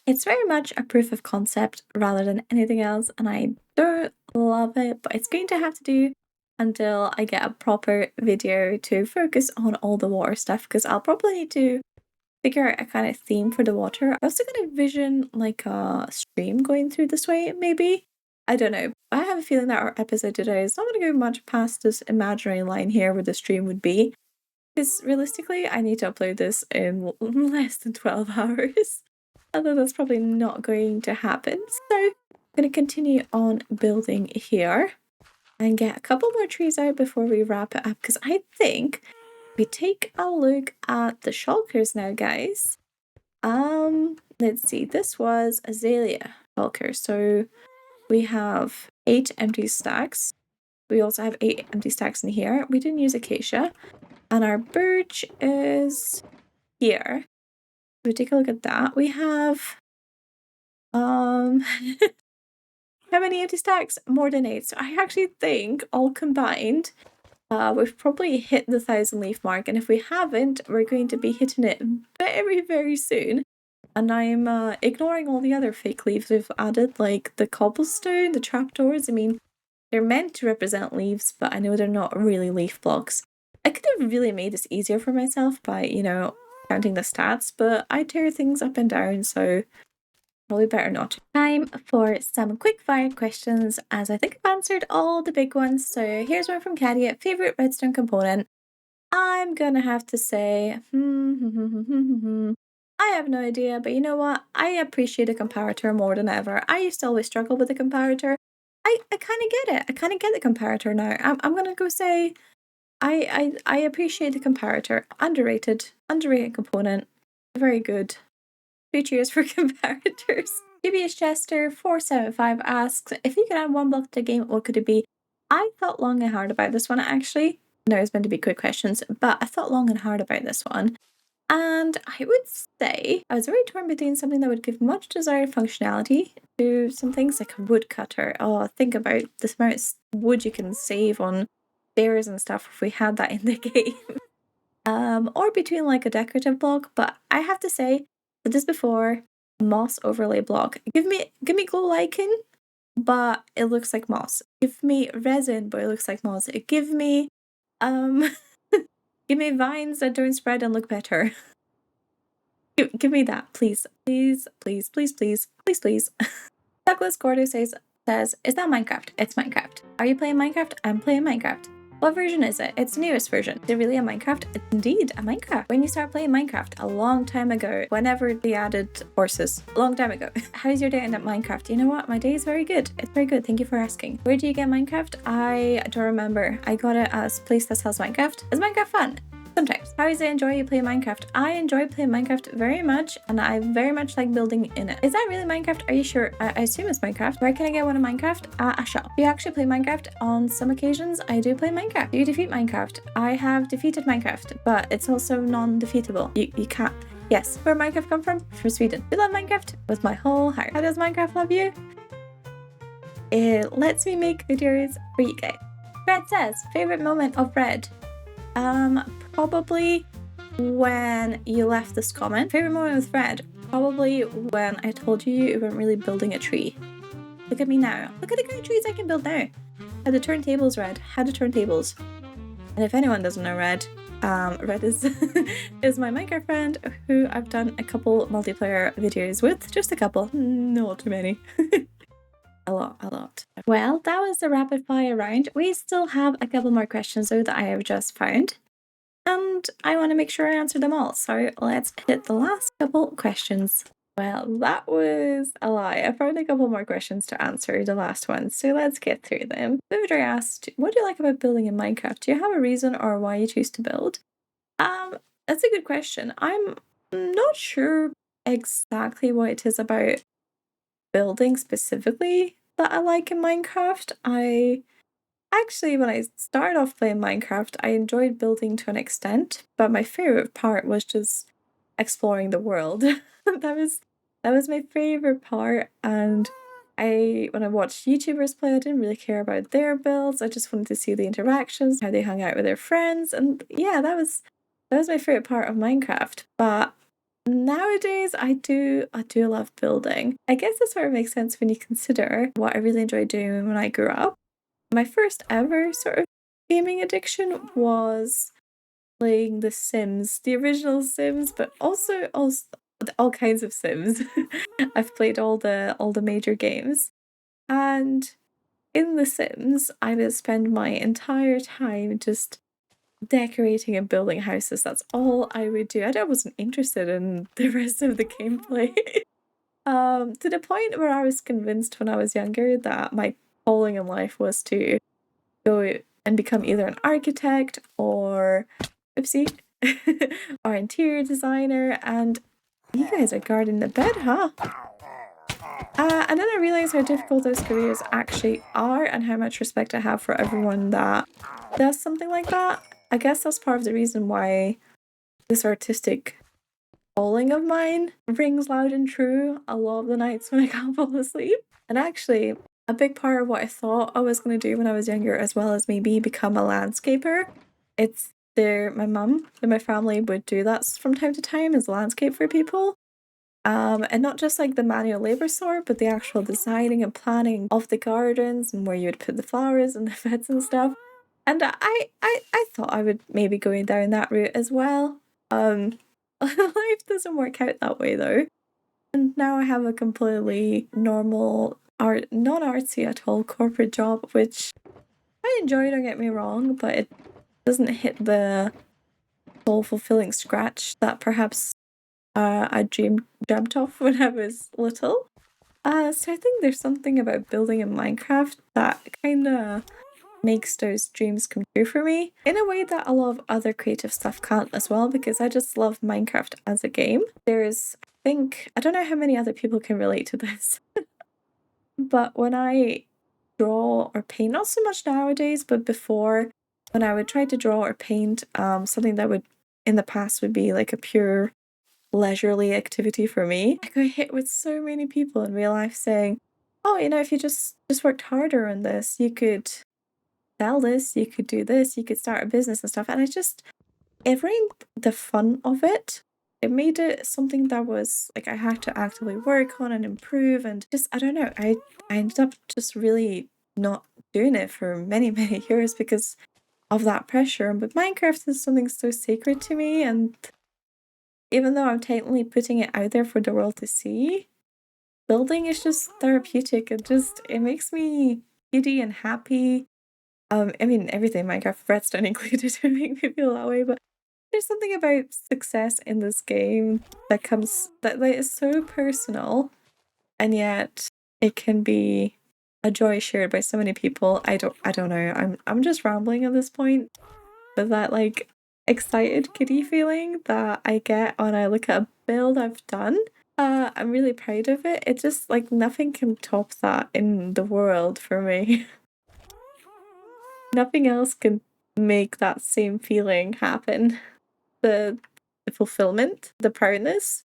It's very much a proof of concept rather than anything else, and I don't love it, but it's going to have to do until I get a proper video to focus on all the water stuff, because I'll probably need to figure out a kind of theme for the water. I also kind of vision like a stream going through this way, maybe. I don't know. I have a feeling that our episode today is not going to go much past this imaginary line here where the stream would be, because realistically I need to upload this in less than 12 hours. although that's probably not going to happen. So I'm going to continue on building here and get a couple more trees out before we wrap it up, because I think if we take a look at the shulkers now, guys. Let's see, this was azalea shulker, so we have 8 empty stacks. We also have 8 empty stacks in here. We didn't use acacia, and our birch is here. If we take a look at that, we have how many empty stacks? More than 8. So I actually think all combined, we've probably hit the 1,000 leaf mark, and if we haven't, we're going to be hitting it very, very soon. And I'm ignoring all the other fake leaves we've added, like the cobblestone, the trapdoors. I mean, they're meant to represent leaves, but I know they're not really leaf blocks. I could have really made this easier for myself by, you know, counting the stats, but I tear things up and down, so probably better not. Time for some quick fire questions, as I think I've answered all the big ones. So here's one from Katia. Favorite redstone component? I'm gonna have to say, I have no idea, but you know what? I appreciate a comparator more than ever. I used to always struggle with the comparator. I kind of get it. I kind of get the comparator now. I'm gonna go say I appreciate the comparator. Underrated component. Very good. 2 cheers for comparators. GBS Chester 475 asks, if you could add 1 block to the game, what could it be? I thought long and hard about this one, actually. No, it's meant to be quick questions, but I thought long and hard about this one. And I would say I was very torn between something that would give much desired functionality to some things like a woodcutter. Oh, think about the amount of wood you can save on stairs and stuff if we had that in the game. Or between like a decorative block, but I have to say, said this before, moss overlay block. Give me glow lichen, but it looks like moss. Give me resin, but it looks like moss. Give me give me vines that don't spread and look better. Give me that, please. Please, please, please, please, please, please. Douglas Gordo says, is that Minecraft? It's Minecraft. Are you playing Minecraft? I'm playing Minecraft. What version is it? It's the newest version. Is it really a Minecraft? It's indeed a Minecraft. When you start playing Minecraft a long time ago, whenever they added horses, a long time ago. How's your day in Minecraft? You know what? My day is very good. It's very good. Thank you for asking. Where do you get Minecraft? I don't remember. I got it at a place that sells Minecraft. Is Minecraft fun? Sometimes. How is it enjoy you play Minecraft? I enjoy playing Minecraft very much, and I very much like building in it. Is that really Minecraft? Are you sure? I assume it's Minecraft. Where can I get one of Minecraft? A shop. Do you actually play Minecraft? On some occasions, I do play Minecraft. Do you defeat Minecraft? I have defeated Minecraft, but it's also non-defeatable. You can't. Yes. Where Minecraft come from? From Sweden. We love Minecraft with my whole heart. How does Minecraft love you? It lets me make videos for you guys. Red says, favorite moment of Red? Probably when you left this comment. Favorite moment with Red? Probably when I told you weren't really building a tree. Look at me now. Look at the kind of trees I can build now. How the turntables, Red. How the turntables. And if anyone doesn't know Red, Red is is my Minecraft friend who I've done a couple multiplayer videos with. Just a couple. Not too many. A lot. Well, that was the rapid fire round. We still have a couple more questions though that I have just found, and I want to make sure I answer them all. So let's hit the last couple questions. Well, that was a lie. I found a couple more questions to answer, the last ones, so let's get through them. Vividor asked, what do you like about building in Minecraft? Do you have a reason or why you choose to build? That's a good question. I'm not sure exactly what it is about building specifically that I like in Minecraft. I actually, when I started off playing Minecraft, I enjoyed building to an extent, but my favorite part was just exploring the world. that was my favorite part, and when I watched YouTubers play, I didn't really care about their builds. I just wanted to see the interactions, how they hung out with their friends, and yeah, that was my favorite part of Minecraft. But nowadays, I do love building. I guess this sort of makes sense when you consider what I really enjoyed doing when I grew up. My first ever sort of gaming addiction was playing The Sims, the original Sims, but also all kinds of Sims. I've played all the major games, and in The Sims, I would spend my entire time just decorating and building houses. That's all I would do. I wasn't interested in the rest of the gameplay. To the point where I was convinced when I was younger that my calling in life was to go and become either an architect or oopsie or interior designer. And you guys are guarding the bed, huh? And then I realized how difficult those careers actually are and how much respect I have for everyone that does something like that. I guess that's part of the reason why this artistic calling of mine rings loud and true a lot of the nights when I can't fall asleep. And actually, a big part of what I thought I was going to do when I was younger, as well as maybe become a landscaper, it's there. My mum and my family would do that from time to time as landscape for people. And not just like the manual labor sort, but the actual designing and planning of the gardens and where you would put the flowers and the beds and stuff. And I thought I would maybe going down that route as well. Life doesn't work out that way though. And now I have a completely normal non-artsy at all corporate job, which I enjoy, don't get me wrong, but it doesn't hit the soul fulfilling scratch that perhaps I dreamt of when I was little. So I think there's something about building in Minecraft that kind of makes those dreams come true for me in a way that a lot of other creative stuff can't as well, because I just love Minecraft as a game. I don't know how many other people can relate to this, but when I draw or paint, not so much nowadays, but before, when I would try to draw or paint something that would in the past would be like a pure leisurely activity for me, I got hit with so many people in real life saying, oh, if you just worked harder on this, you could sell this, you could do this, you could start a business and stuff. And it ruined the fun of it. It made it something that was like I had to actively work on and improve, and just I don't know, I ended up just really not doing it for many, many years because of that pressure. But Minecraft is something so sacred to me, and even though I'm technically putting it out there for the world to see, building is just therapeutic. It makes me giddy and happy. I mean, everything Minecraft, Redstone included, to make me feel that way, but there's something about success in this game that is so personal, and yet it can be a joy shared by so many people. I don't know. I'm just rambling at this point, but that like excited giddy feeling that I get when I look at a build I've done. I'm really proud of it. It just like nothing can top that in the world for me. Nothing else can make that same feeling happen. The fulfillment, the proudness,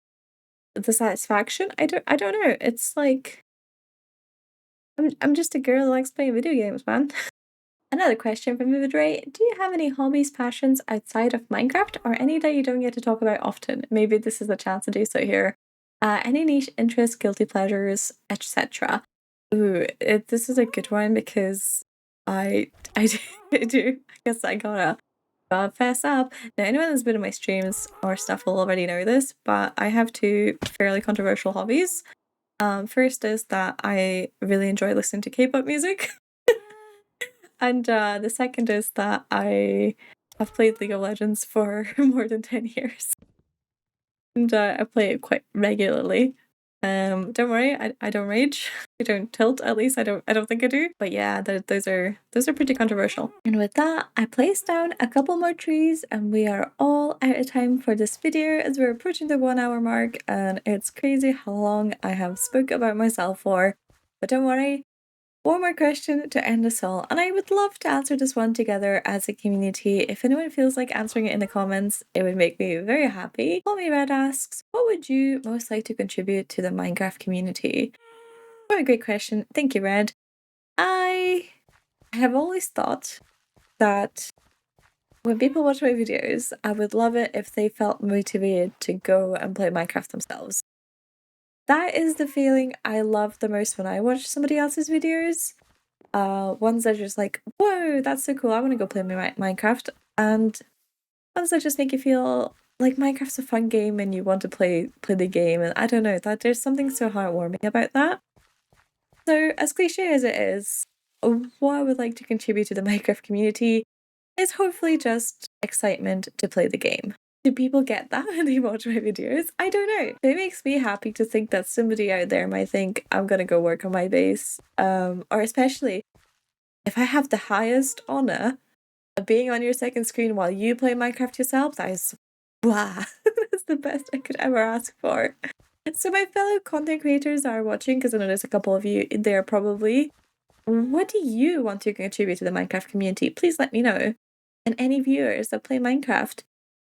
the satisfaction. I don't know. It's like I'm just a girl that likes playing video games, man. Another question from Vivid Ray. Do you have any hobbies, passions outside of Minecraft, or any that you don't get to talk about often? Maybe this is a chance to do so here. Any niche interests, guilty pleasures, etc. Ooh, this is a good one because I do. I guess I gotta fess up. Now, anyone that's been in my streams or stuff will already know this, but I have two fairly controversial hobbies. First is that I really enjoy listening to K-pop music. And the second is that I have played League of Legends for more than 10 years. And I play it quite regularly. Don't worry, I don't rage. I don't tilt, at least I don't think I do. But yeah, those are pretty controversial. And with that, I placed down a couple more trees and we are all out of time for this video as we're approaching the 1 hour mark, and it's crazy how long I have spoke about myself for. But don't worry, one more question to end us all, and I would love to answer this one together as a community. If anyone feels like answering it in the comments, it would make me very happy. Tommy Red asks, what would you most like to contribute to the Minecraft community? What a great question. Thank you, Red. I have always thought that when people watch my videos, I would love it if they felt motivated to go and play Minecraft themselves. That is the feeling I love the most when I watch somebody else's videos. Ones that are just like, whoa, that's so cool, I want to go play my Minecraft. And ones that just make you feel like Minecraft's a fun game and you want to play the game. And I don't know, that there's something so heartwarming about that. So as cliche as it is, what I would like to contribute to the Minecraft community is hopefully just excitement to play the game. Do people get that when they watch my videos? I don't know. It makes me happy to think that somebody out there might think I'm gonna go work on my base. Or especially if I have the highest honor of being on your second screen while you play Minecraft yourself, that is wow. That's the best I could ever ask for. So my fellow content creators are watching, because I know there's a couple of you there probably. What do you want to contribute to the Minecraft community? Please let me know. And any viewers that play Minecraft,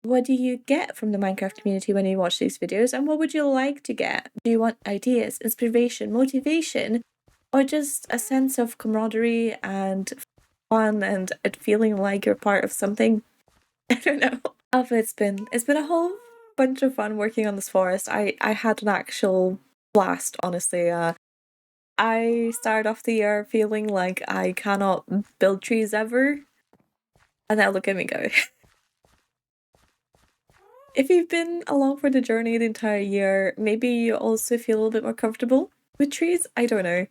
what do you get from the Minecraft community when you watch these videos? And what would you like to get? Do you want ideas, inspiration, motivation, or just a sense of camaraderie and fun and feeling like you're part of something? I don't know. Oh, it's been a whole bunch of fun working on this forest. I had an actual blast, honestly. I started off the year feeling like I cannot build trees ever, and now look at me go. If you've been along for the journey the entire year, maybe you also feel a little bit more comfortable with trees. I don't know.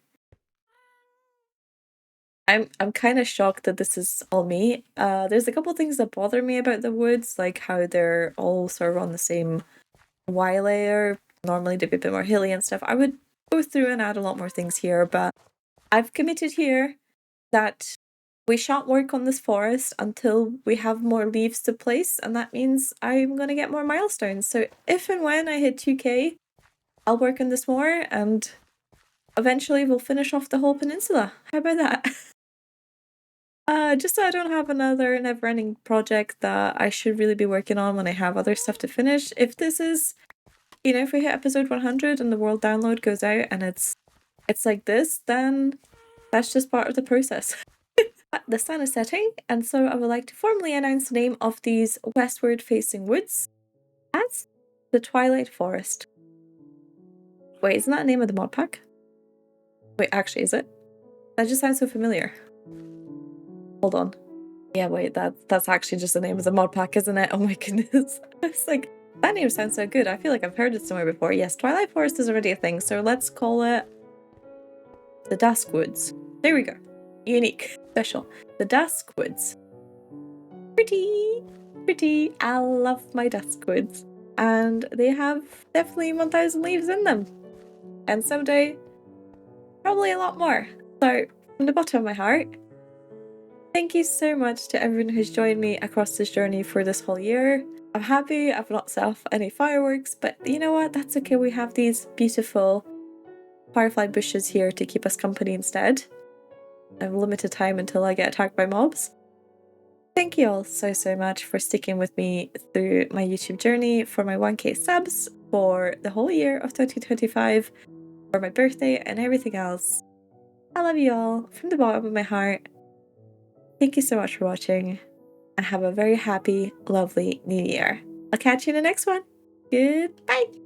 I'm kind of shocked that this is all me. There's a couple things that bother me about the woods, like how they're all sort of on the same Y layer. Normally they'd be a bit more hilly and stuff. I would go through and add a lot more things here, but I've committed here that we shan't work on this forest until we have more leaves to place, and that means I'm gonna get more milestones. So if and when I hit 2k, I'll work on this more, and eventually we'll finish off the whole peninsula. How about that? Just so I don't have another never-ending project that I should really be working on when I have other stuff to finish. If this is, if we hit episode 100 and the world download goes out and it's like this, then that's just part of the process. The sun is setting, and so I would like to formally announce the name of these westward facing woods as the Twilight Forest. Wait, isn't that the name of the mod pack? Wait, actually, is it? That just sounds so familiar. Hold on. Yeah, wait, that's actually just the name of the mod pack, isn't it? Oh my goodness. I was like, that name sounds so good. I feel like I've heard it somewhere before. Yes, Twilight Forest is already a thing, so let's call it the Dusk Woods. There we go. Unique. Special. The Dusk Woods. Pretty. I love my Dusk Woods. And they have definitely 1,000 leaves in them. And someday, probably a lot more. So, from the bottom of my heart, thank you so much to everyone who's joined me across this journey for this whole year. I'm happy I've not set off any fireworks, but you know what? That's okay. We have these beautiful firefly bushes here to keep us company instead. I have limited time until I get attacked by mobs. Thank you all so much for sticking with me through my YouTube journey, for my 1k subs, for the whole year of 2025, for my birthday and everything else. I love you all from the bottom of my heart. Thank you so much for watching, and have a very happy, lovely new year. I'll catch you in the next one. Goodbye!